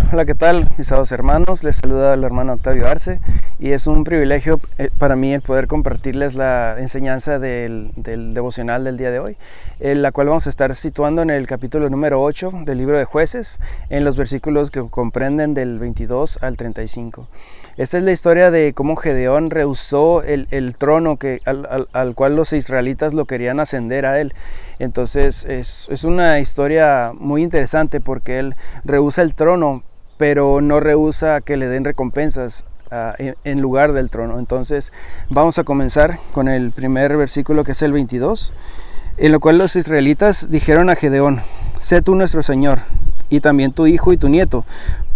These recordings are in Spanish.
Hola, ¿qué tal, mis amados hermanos? Les saluda el hermano Octavio Arce y es un privilegio para mí el poder compartirles la enseñanza del devocional del día de hoy, la cual vamos a estar situando en el capítulo número 8 del libro de Jueces, en los versículos que comprenden del 22 al 35. Esta es la historia de cómo Gedeón rehusó el trono al cual los israelitas lo querían ascender a él. Entonces es una historia muy interesante porque él rehúsa el trono, pero no rehúsa que le den recompensas en lugar del trono. Entonces vamos a comenzar con el primer versículo, que es el 22, en lo cual los israelitas dijeron a Gedeón: sé tú nuestro señor, y también tu hijo y tu nieto,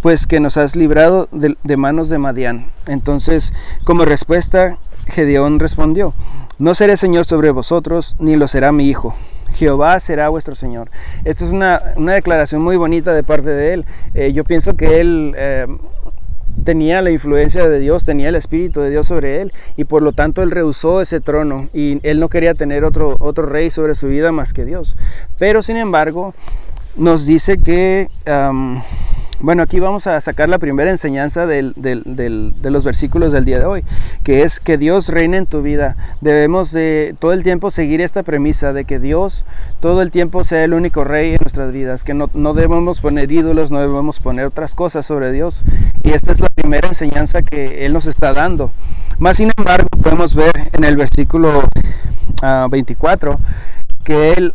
pues que nos has librado de manos de Madián. Entonces, como respuesta, Gedeón respondió: no seré señor sobre vosotros, ni lo será mi hijo. Jehová será vuestro señor. Esta es una declaración muy bonita de parte de él. Yo pienso que él tenía la influencia de Dios, tenía el Espíritu de Dios sobre él, y por lo tanto él rehusó ese trono, y él no quería tener otro rey sobre su vida más que Dios. Pero sin embargo, nos dice que aquí vamos a sacar la primera enseñanza de los versículos del día de hoy, que es que Dios reina en tu vida. Debemos de todo el tiempo seguir esta premisa de que Dios todo el tiempo sea el único rey en nuestras vidas, que no debemos poner ídolos, no debemos poner otras cosas sobre Dios, y esta es la primera enseñanza que Él nos está dando. Más sin embargo, podemos ver en el versículo 24 que Él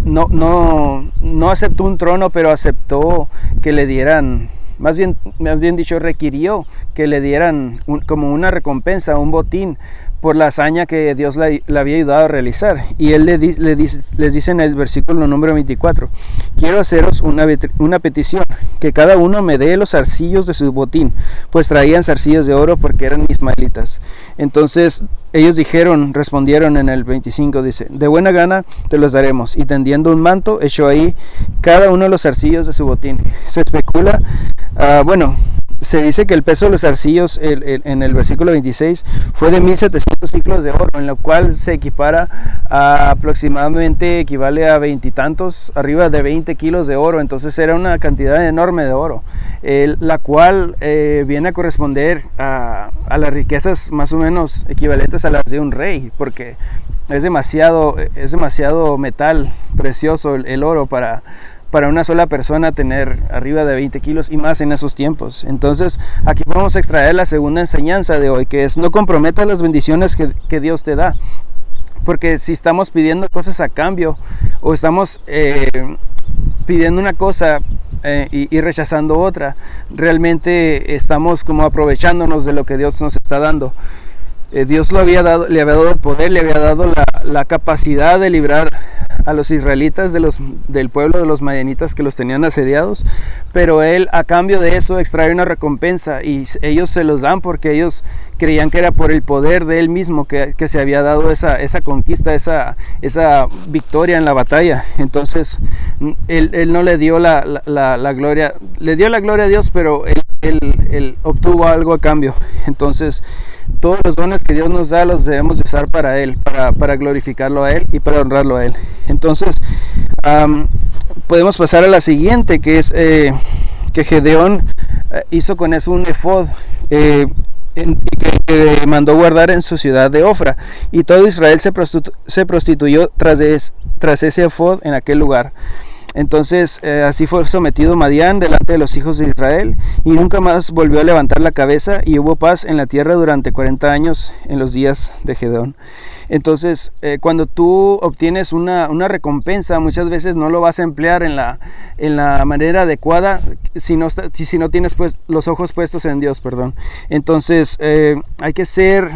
no aceptó un trono, pero aceptó que le dieran, más bien dicho, requirió que le dieran como una recompensa, un botín, por la hazaña que Dios le había ayudado a realizar. Y él les dice en el versículo número 24: quiero haceros una petición, que cada uno me dé los zarcillos de su botín, pues traían zarcillos de oro porque eran ismaelitas. Entonces ellos respondieron en el 25, dice: de buena gana te los daremos. Y tendiendo un manto, echó ahí cada uno de los zarcillos de su botín. Se especula, se dice que el peso de los zarcillos en el versículo 26 fue de 1700 ciclos de oro, en lo cual se equipara a aproximadamente, equivale a veintitantos, arriba de 20 kilos de oro. Entonces era una cantidad enorme de oro, la cual viene a corresponder a las riquezas más o menos equivalentes a las de un rey, porque es demasiado metal precioso el oro para una sola persona tener arriba de 20 kilos, y más en esos tiempos. Entonces aquí vamos a extraer la segunda enseñanza de hoy, que es: no comprometas las bendiciones que Dios te da, porque si estamos pidiendo cosas a cambio, o estamos pidiendo una cosa y rechazando otra, realmente estamos como aprovechándonos de lo que Dios nos está dando. Dios le había dado el poder, le había dado la capacidad de librar a los israelitas del pueblo de los madianitas que los tenían asediados, pero él, a cambio de eso, extrae una recompensa, y ellos se los dan porque ellos creían que era por el poder de él mismo que se había dado esa conquista, esa victoria en la batalla. Entonces él no le dio la gloria, le dio la gloria a Dios, pero él obtuvo algo a cambio. Entonces todos los dones que Dios nos da los debemos de usar para Él, para glorificarlo a Él y para honrarlo a Él. Entonces podemos pasar a la siguiente, que es que Gedeón hizo con eso un efod que mandó guardar en su ciudad de Ofra, y todo Israel se prostituyó tras ese efod en aquel lugar. Entonces así fue sometido Madián delante de los hijos de Israel, y nunca más volvió a levantar la cabeza, y hubo paz en la tierra durante 40 años en los días de Gedeón. Entonces cuando tú obtienes una recompensa, muchas veces no lo vas a emplear en la manera adecuada si no tienes pues los ojos puestos en Dios, Entonces hay que ser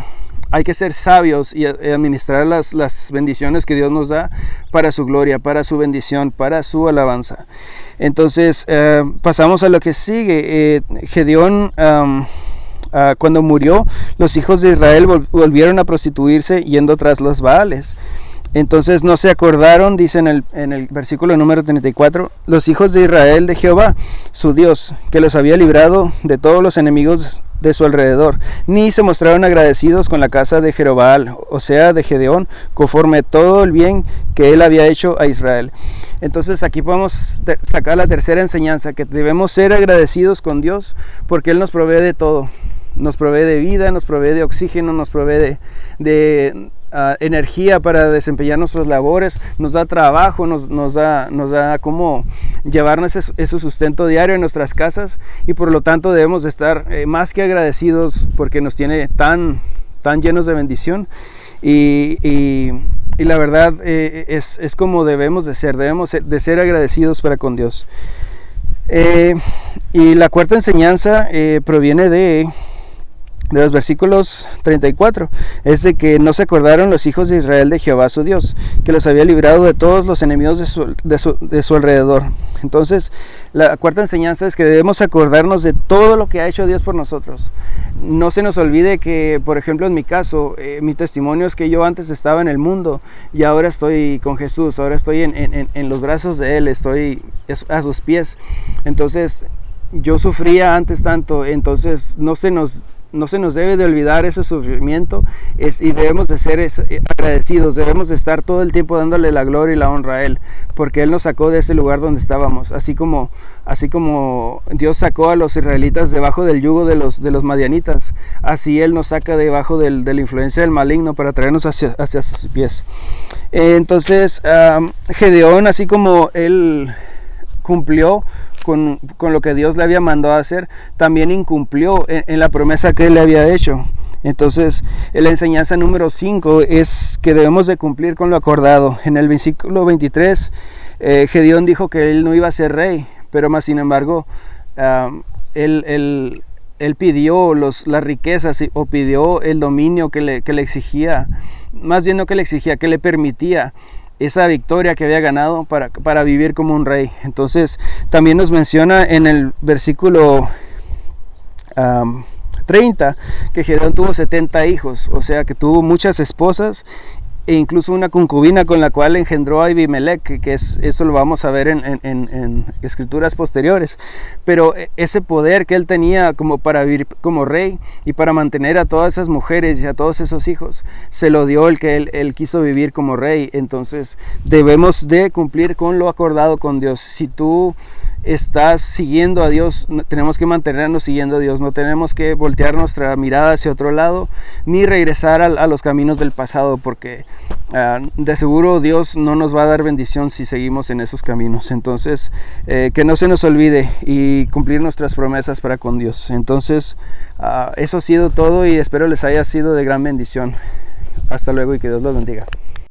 sabios y administrar las bendiciones que Dios nos da para su gloria, para su bendición, para su alabanza. Entonces pasamos a lo que sigue. Gedeón, cuando murió, los hijos de Israel volvieron a prostituirse yendo tras los Baales. Entonces no se acordaron, dice en el versículo número 34, los hijos de Israel de Jehová, su Dios, que los había librado de todos los enemigos su alrededor, ni se mostraron agradecidos con la casa de Jerobaal, o sea, de Gedeón, conforme todo el bien que él había hecho a Israel. Entonces aquí podemos sacar la tercera enseñanza, que debemos ser agradecidos con Dios porque Él nos provee de todo. Nos provee de vida, nos provee de oxígeno, nos provee de energía para desempeñar nuestras labores, nos da trabajo, nos da cómo llevarnos ese sustento diario en nuestras casas, y por lo tanto debemos de estar más que agradecidos porque nos tiene tan llenos de bendición. Y la verdad es como debemos de ser agradecidos para con Dios. Y la cuarta enseñanza proviene de los versículos 34, es de que no se acordaron los hijos de Israel de Jehová su Dios, que los había librado de todos los enemigos de su alrededor. Entonces, la cuarta enseñanza es que debemos acordarnos de todo lo que ha hecho Dios por nosotros. No se nos olvide que, por ejemplo, en mi caso, mi testimonio es que yo antes estaba en el mundo y ahora estoy con Jesús, ahora estoy en los brazos de Él, estoy a sus pies. Entonces, yo sufría antes tanto, entonces no se nos debe de olvidar ese sufrimiento, y debemos de ser agradecidos, debemos de estar todo el tiempo dándole la gloria y la honra a Él, porque Él nos sacó de ese lugar donde estábamos, así como Dios sacó a los israelitas debajo del yugo de los madianitas, así Él nos saca debajo de la influencia del maligno para traernos hacia sus pies. Entonces, Gedeón, así como él cumplió con lo que Dios le había mandado a hacer, también incumplió en la promesa que Él le había hecho. Entonces, la enseñanza número 5 es que debemos de cumplir con lo acordado. En el versículo 23, Gedeón dijo que él no iba a ser rey, pero más sin embargo, él pidió las riquezas, o pidió el dominio que le exigía, más bien no que le exigía, que le permitía esa victoria que había ganado para vivir como un rey. Entonces también nos menciona en el versículo 30 que Gedeón tuvo 70 hijos, o sea que tuvo muchas esposas e incluso una concubina con la cual engendró a Abimelech, que eso lo vamos a ver en escrituras posteriores. Pero ese poder que él tenía como para vivir como rey y para mantener a todas esas mujeres y a todos esos hijos, se lo dio el que él quiso vivir como rey. Entonces debemos de cumplir con lo acordado con Dios. Si tú estás siguiendo a Dios, tenemos que mantenernos siguiendo a Dios, no tenemos que voltear nuestra mirada hacia otro lado, ni regresar a los caminos del pasado, porque de seguro Dios no nos va a dar bendición si seguimos en esos caminos. Entonces, que no se nos olvide y cumplir nuestras promesas para con Dios. Entonces, eso ha sido todo y espero les haya sido de gran bendición. Hasta luego y que Dios los bendiga.